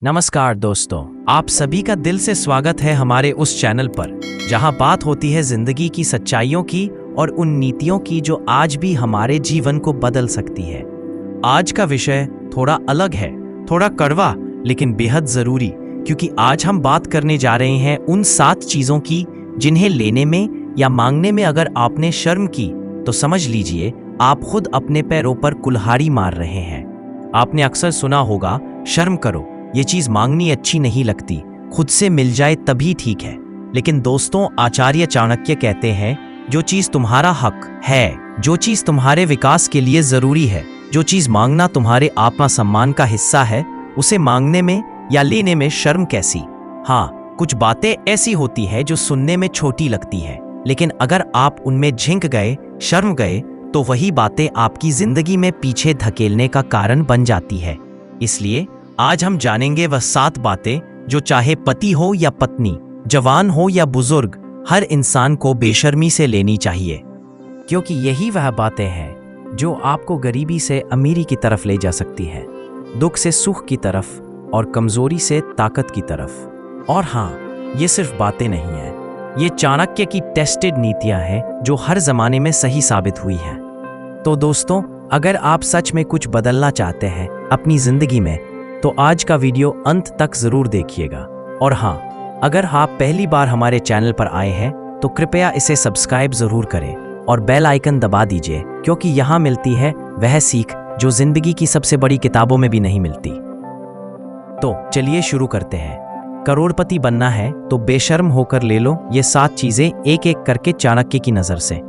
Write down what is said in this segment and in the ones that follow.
नमस्कार दोस्तों, आप सभी का दिल से स्वागत है हमारे उस चैनल पर जहां बात होती है जिंदगी की सच्चाइयों की और उन नीतियों की जो आज भी हमारे जीवन को बदल सकती है। आज का विषय थोड़ा अलग है, थोड़ा कड़वा लेकिन बेहद जरूरी, क्योंकि आज हम बात करने जा रहे हैं उन 7 चीजों की जिन्हें लेने में या मांगने में अगर आपने शर्म की तो समझ लीजिए आप खुद अपने पैरों पर कुल्हाड़ी मार रहे हैं। आपने अक्सर सुना होगा, शर्म करो, ये चीज मांगनी अच्छी नहीं लगती, खुद से मिल जाए तभी ठीक है। लेकिन दोस्तों, आचार्य चाणक्य कहते हैं, जो चीज तुम्हारा हक है, जो चीज तुम्हारे विकास के लिए जरूरी है, जो चीज मांगना तुम्हारे आत्मसम्मान का हिस्सा है, उसे मांगने में या लेने में शर्म कैसी। हाँ, कुछ बातें ऐसी होती है जो सुनने में छोटी लगती है, लेकिन अगर आप उनमें झिंक गए, शर्म गए, तो वही बातें आपकी जिंदगी में पीछे धकेलने का कारण बन जाती है। इसलिए आज हम जानेंगे वह 7 बातें जो चाहे पति हो या पत्नी, जवान हो या बुजुर्ग, हर इंसान को बेशर्मी से लेनी चाहिए, क्योंकि यही वह बातें हैं जो आपको गरीबी से अमीरी की तरफ ले जा सकती है, दुख से सुख की तरफ और कमजोरी से ताकत की तरफ। और हाँ, ये सिर्फ बातें नहीं हैं, ये चाणक्य की टेस्टेड नीतियां हैं जो हर जमाने में सही साबित हुई हैं। तो दोस्तों, अगर आप सच में कुछ बदलना चाहते हैं अपनी जिंदगी में, तो आज का वीडियो अंत तक जरूर देखिएगा। और हाँ, अगर आप पहली बार हमारे चैनल पर आए हैं तो कृपया इसे सब्सक्राइब जरूर करें और बेल आइकन दबा दीजिए, क्योंकि यहाँ मिलती है वह सीख जो जिंदगी की सबसे बड़ी किताबों में भी नहीं मिलती। तो चलिए शुरू करते हैं। करोड़पति बनना है तो बेशर्म होकर ले लो ये 7 चीजें एक एक करके चाणक्य की नजर से।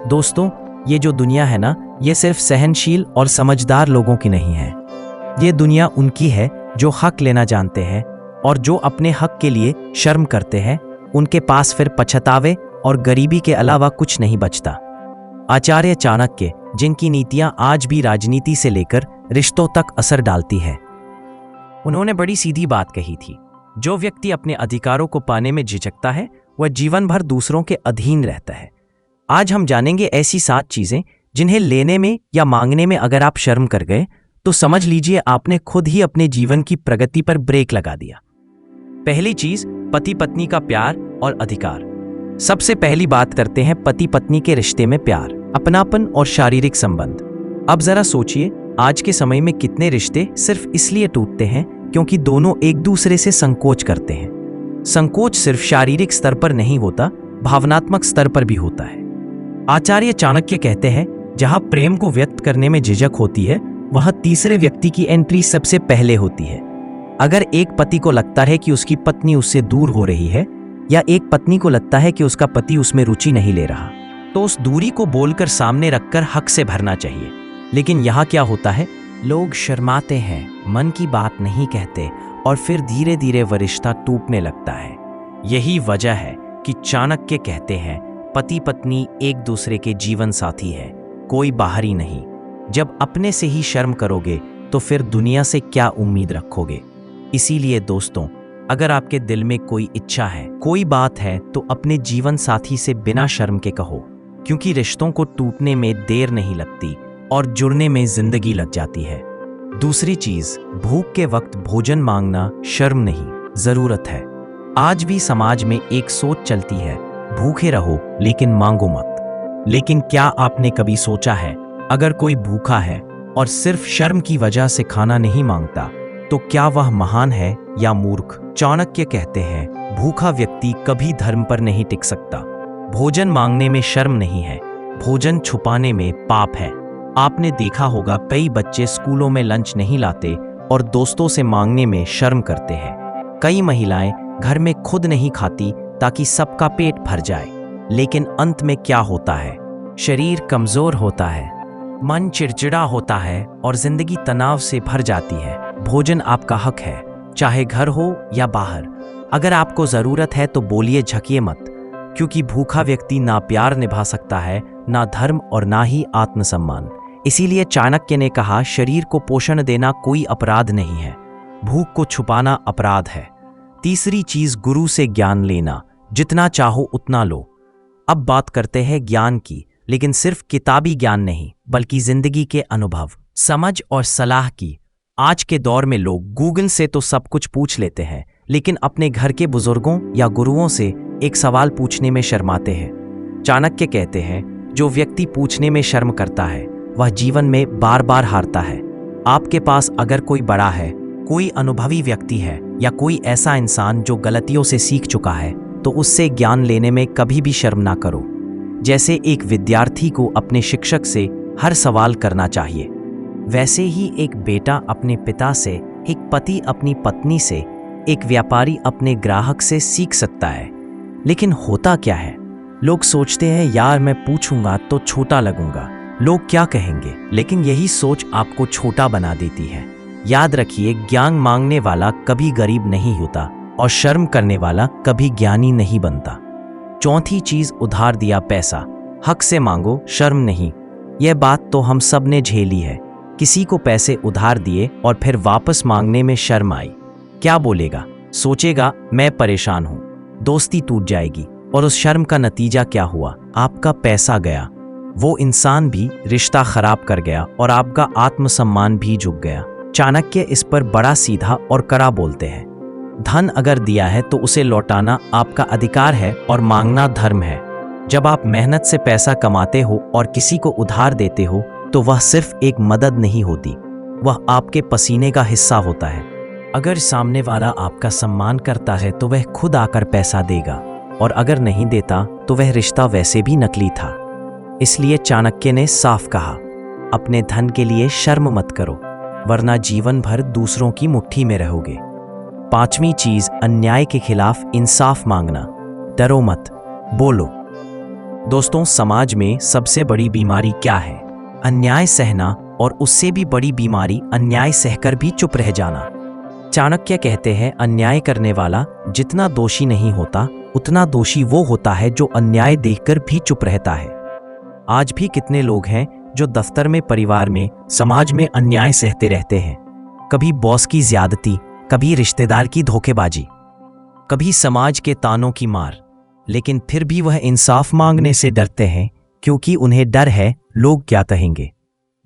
दोस्तों, ये जो दुनिया है ना, ये सिर्फ सहनशील और समझदार लोगों की नहीं है। ये दुनिया उनकी है जो हक लेना जानते हैं, और जो अपने हक के लिए शर्म करते हैं उनके पास फिर पछतावे और गरीबी के अलावा कुछ नहीं बचता। आचार्य चाणक्य, जिनकी नीतियां आज भी राजनीति से लेकर रिश्तों तक असर डालती है, उन्होंने बड़ी सीधी बात कही थी, जो व्यक्ति अपने अधिकारों को पाने में झिझकता है वह जीवन भर दूसरों के अधीन रहता है। आज हम जानेंगे ऐसी 7 चीजें जिन्हें लेने में या मांगने में अगर आप शर्म कर गए तो समझ लीजिए आपने खुद ही अपने जीवन की प्रगति पर ब्रेक लगा दिया। पहली चीज, पति पत्नी का प्यार और अधिकार। सबसे पहली बात करते हैं पति पत्नी के रिश्ते में प्यार, अपनापन और शारीरिक संबंध। अब जरा सोचिए, आज के समय में कितने रिश्ते सिर्फ इसलिए टूटते हैं क्योंकि दोनों एक दूसरे से संकोच करते हैं। संकोच सिर्फ शारीरिक स्तर पर नहीं होता, भावनात्मक स्तर पर भी होता है। आचार्य चाणक्य कहते हैं, जहां प्रेम को व्यक्त करने में झिझक होती है वह तीसरे व्यक्ति की एंट्री सबसे पहले होती है। अगर एक पति को लगता है कि उसकी पत्नी उससे दूर हो रही है, या एक पत्नी को लगता है कि उसका पति उसमें रुचि नहीं ले रहा, तो उस दूरी को बोलकर सामने रखकर हक से भरना चाहिए। लेकिन यहाँ क्या होता है, लोग शर्माते हैं, मन की बात नहीं कहते, और फिर धीरे धीरे वह रिश्ता टूटने लगता है। यही वजह है कि चाणक्य कहते हैं, पति पत्नी एक दूसरे के जीवन साथी है, कोई बाहरी नहीं। जब अपने से ही शर्म करोगे तो फिर दुनिया से क्या उम्मीद रखोगे। इसीलिए दोस्तों, अगर आपके दिल में कोई इच्छा है, कोई बात है, तो अपने जीवन साथी से बिना शर्म के कहो, क्योंकि रिश्तों को टूटने में देर नहीं लगती और जुड़ने में जिंदगी लग जाती है। दूसरी चीज, भूख के वक्त भोजन मांगना शर्म नहीं, जरूरत है। आज भी समाज में एक सोच चलती है, भूखे रहो लेकिन मांगो मत। लेकिन क्या आपने कभी सोचा है, अगर कोई भूखा है और सिर्फ शर्म की वजह से खाना नहीं मांगता, तो क्या वह महान है या मूर्ख। चाणक्य कहते हैं, भूखा व्यक्ति कभी धर्म पर नहीं टिक सकता। भोजन मांगने में शर्म नहीं है, भोजन छुपाने में पाप है। आपने देखा होगा, कई बच्चे स्कूलों में लंच नहीं लाते और दोस्तों से मांगने में शर्म करते हैं। कई महिलाएं घर में खुद नहीं खाती ताकि सबका पेट भर जाए, लेकिन अंत में क्या होता है, शरीर कमजोर होता है, मन चिड़चिड़ा होता है और जिंदगी तनाव से भर जाती है। भोजन आपका हक है, चाहे घर हो या बाहर। अगर आपको जरूरत है तो बोलिए, झकिए मत, क्योंकि भूखा व्यक्ति ना प्यार निभा सकता है, ना धर्म और ना ही आत्मसम्मान। इसीलिए चाणक्य ने कहा, शरीर को पोषण देना कोई अपराध नहीं है, भूख को छुपाना अपराध है। तीसरी चीज, गुरु से ज्ञान लेना, जितना चाहो उतना लो। अब बात करते हैं ज्ञान की, लेकिन सिर्फ किताबी ज्ञान नहीं, बल्कि जिंदगी के अनुभव, समझ और सलाह की। आज के दौर में लोग गूगल से तो सब कुछ पूछ लेते हैं, लेकिन अपने घर के बुजुर्गों या गुरुओं से एक सवाल पूछने में शर्माते हैं। चाणक्य कहते हैं, जो व्यक्ति पूछने में शर्म करता है वह जीवन में बार बार हारता है। आपके पास अगर कोई बड़ा है, कोई अनुभवी व्यक्ति है या कोई ऐसा इंसान जो गलतियों से सीख चुका है, तो उससे ज्ञान लेने में कभी भी शर्म ना करो। जैसे एक विद्यार्थी को अपने शिक्षक से हर सवाल करना चाहिए, वैसे ही एक बेटा अपने पिता से, एक पति अपनी पत्नी से, एक व्यापारी अपने ग्राहक से सीख सकता है। लेकिन होता क्या है, लोग सोचते हैं यार मैं पूछूंगा तो छोटा लगूंगा, लोग क्या कहेंगे। लेकिन यही सोच आपको छोटा बना देती है। याद रखिए, ज्ञान मांगने वाला कभी गरीब नहीं होता और शर्म करने वाला कभी ज्ञानी नहीं बनता। चौथी चीज, उधार दिया पैसा। हक से मांगो, शर्म नहीं। यह बात तो हम सब ने झेली है। किसी को पैसे उधार दिए और फिर वापस मांगने में शर्म आई। क्या बोलेगा? सोचेगा मैं परेशान हूं, दोस्ती टूट जाएगी। और उस शर्म का नतीजा क्या हुआ? आपका पैसा गया, वो इंसान भी, रिश्ता खराब कर गया और आपका आत्मसम्मान भी झुक गया। चाणक्य इस पर बड़ा सीधा और कड़ा बोलते हैं। धन अगर दिया है तो उसे लौटाना आपका अधिकार है और मांगना धर्म है। जब आप मेहनत से पैसा कमाते हो और किसी को उधार देते हो तो वह सिर्फ एक मदद नहीं होती, वह आपके पसीने का हिस्सा होता है। अगर सामने वाला आपका सम्मान करता है तो वह खुद आकर पैसा देगा, और अगर नहीं देता तो वह रिश्ता वैसे भी नकली था। इसलिए चाणक्य ने साफ कहा, अपने धन के लिए शर्म मत करो, वरना जीवन भर दूसरों की मुट्ठी में रहोगे। पांचवी चीज, अन्याय के खिलाफ इंसाफ मांगना। डरो मत, बोलो। दोस्तों, समाज में सबसे बड़ी बीमारी क्या है? अन्याय सहना, और उससे भी बड़ी बीमारी अन्याय सहकर भी चुप रह जाना। चाणक्य कहते हैं, अन्याय करने वाला जितना दोषी नहीं होता, उतना दोषी वो होता है जो अन्याय देखकर भी चुप रहता है। आज भी कितने लोग हैं जो दफ्तर में, परिवार में, समाज में अन्याय सहते रहते हैं। कभी बॉस की ज्यादती, कभी रिश्तेदार की धोखेबाजी, कभी समाज के तानों की मार, लेकिन फिर भी वह इंसाफ मांगने से डरते हैं, क्योंकि उन्हें डर है लोग क्या कहेंगे।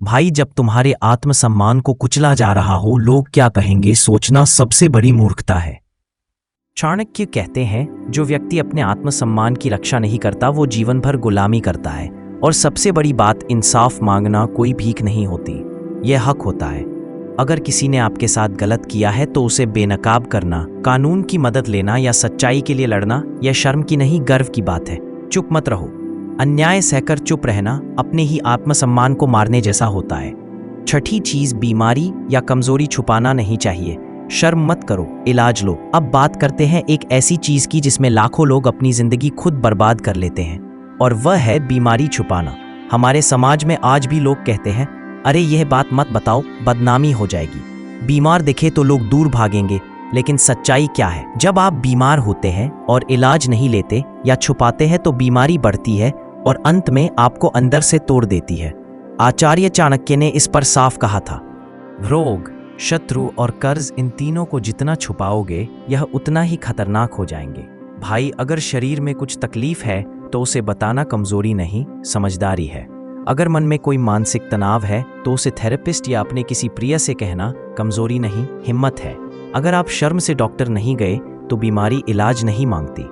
भाई, जब तुम्हारे आत्मसम्मान को कुचला जा रहा हो, लोग क्या कहेंगे सोचना सबसे बड़ी मूर्खता है। चाणक्य कहते हैं, जो व्यक्ति अपने आत्मसम्मान की रक्षा नहीं करता वो जीवन भर गुलामी करता है। और सबसे बड़ी बात, इंसाफ मांगना कोई भीख नहीं होती, यह हक होता है। अगर किसी ने आपके साथ गलत किया है तो उसे बेनकाब करना, कानून की मदद लेना या सच्चाई के लिए लड़ना, यह शर्म की नहीं गर्व की बात है। चुप मत रहो। अन्याय सहकर चुप रहना अपने ही आत्मसम्मान को मारने जैसा होता है। छठी चीज, बीमारी या कमजोरी छुपाना नहीं चाहिए। शर्म मत करो, इलाज लो। अब बात करते हैं एक ऐसी चीज की जिसमें लाखों लोग अपनी जिंदगी खुद बर्बाद कर लेते हैं, और वह है बीमारी छुपाना। हमारे समाज में आज भी लोग कहते हैं, अरे यह बात मत बताओ, बदनामी हो जाएगी। बीमार दिखे तो लोग दूर भागेंगे। लेकिन सच्चाई क्या है? जब आप बीमार होते हैं और इलाज नहीं लेते या छुपाते हैं तो बीमारी बढ़ती है और अंत में आपको अंदर से तोड़ देती है। आचार्य चाणक्य ने इस पर साफ कहा था, रोग, शत्रु और कर्ज, इन तीनों को जितना छुपाओगे यह उतना ही खतरनाक हो जाएंगे। भाई, अगर शरीर में कुछ तकलीफ है तो उसे बताना कमजोरी नहीं, समझदारी है। अगर मन में कोई मानसिक तनाव है तो उसे थेरेपिस्ट या अपने किसी प्रिय से कहना कमजोरी नहीं, हिम्मत है। अगर आप शर्म से डॉक्टर नहीं गए तो बीमारी इलाज नहीं मांगती,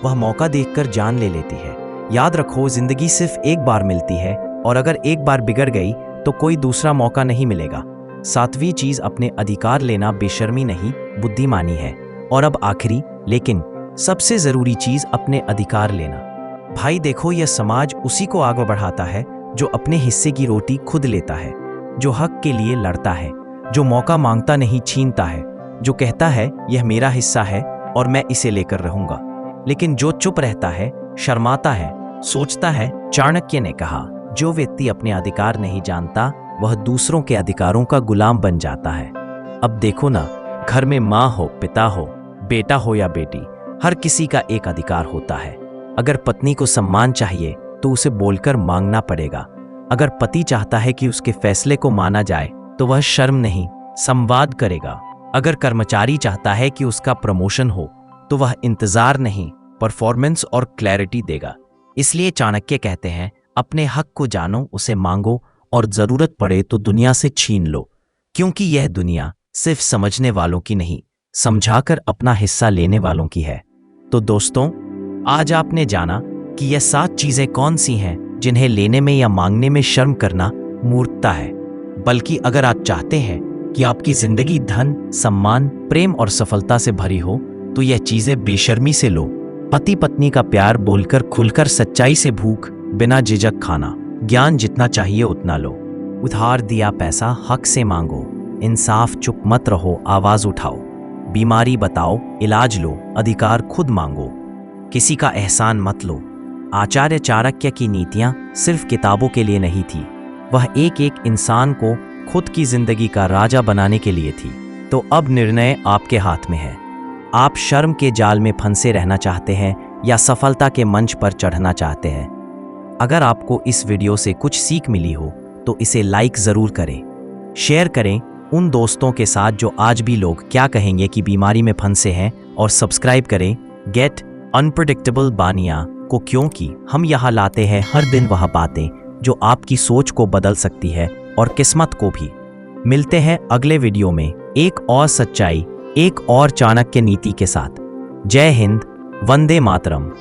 वह मौका देखकर जान ले लेती है। याद रखो, जिंदगी सिर्फ एक बार मिलती है, और अगर एक बार बिगड़ गई तो कोई दूसरा मौका नहीं मिलेगा। सातवीं चीज, अपने अधिकार लेना बेशर्मी नहीं, बुद्धिमानी है। और अब आखिरी लेकिन सबसे जरूरी चीज, अपने अधिकार लेना। भाई देखो, यह समाज उसी को आगे बढ़ाता है जो अपने हिस्से की रोटी खुद लेता है, जो हक के लिए लड़ता है, जो मौका मांगता नहीं छीनता है, जो कहता है यह मेरा हिस्सा है और मैं इसे लेकर रहूंगा। लेकिन जो चुप रहता है, शर्माता है, सोचता है। चाणक्य ने कहा, जो व्यक्ति अपने अधिकार नहीं जानता वह दूसरों के अधिकारों का गुलाम बन जाता है। अब देखो ना, घर में माँ हो, पिता हो, बेटा हो या बेटी, हर किसी का एक अधिकार होता है। अगर पत्नी को सम्मान चाहिए तो उसे बोलकर मांगना पड़ेगा। अगर पति चाहता है कि उसके फैसले को माना जाए तो वह शर्म नहीं, संवाद करेगा। अगर कर्मचारी चाहता है कि उसका प्रमोशन हो तो वह इंतजार नहीं, परफॉर्मेंस और क्लैरिटी देगा। इसलिए चाणक्य कहते हैं, अपने हक को जानो, उसे मांगो और जरूरत पड़े तो दुनिया से छीन लो। क्योंकि यह दुनिया सिर्फ समझने वालों की नहीं, समझाकर अपना हिस्सा लेने वालों की है। तो दोस्तों, आज आपने जाना कि यह 7 चीजें कौन सी हैं जिन्हें लेने में या मांगने में शर्म करना मूर्खता है। बल्कि अगर आप चाहते हैं कि आपकी जिंदगी धन, सम्मान, प्रेम और सफलता से भरी हो, तो यह चीजें बेशर्मी से लो। पति पत्नी का प्यार बोलकर, खुलकर, सच्चाई से भूख, बिना झिझक खाना, ज्ञान जितना चाहिए उतना लो, उधार दिया पैसा हक से मांगो, इंसाफ चुप मत रहो, आवाज उठाओ, बीमारी बताओ, इलाज लो, अधिकार खुद मांगो, किसी का एहसान मत लो। आचार्य चाणक्य की नीतियां सिर्फ किताबों के लिए नहीं थी, वह एक एक इंसान को खुद की जिंदगी का राजा बनाने के लिए थी। तो अब निर्णय आपके हाथ में है। आप शर्म के जाल में फंसे रहना चाहते हैं या सफलता के मंच पर चढ़ना चाहते हैं? अगर आपको इस वीडियो से कुछ सीख मिली हो तो इसे लाइक जरूर करें, शेयर करें उन दोस्तों के साथ जो आज भी लोग क्या कहेंगे कि बीमारी में फंसे हैं, और सब्सक्राइब करें गेट अनप्रेडिक्टेबल बानिया को, क्योंकि हम यहाँ लाते हैं हर दिन वह बातें जो आपकी सोच को बदल सकती है और किस्मत को भी। मिलते हैं अगले वीडियो में एक और सच्चाई, एक और चाणक्य नीति के साथ। जय हिंद, वंदे मातरम।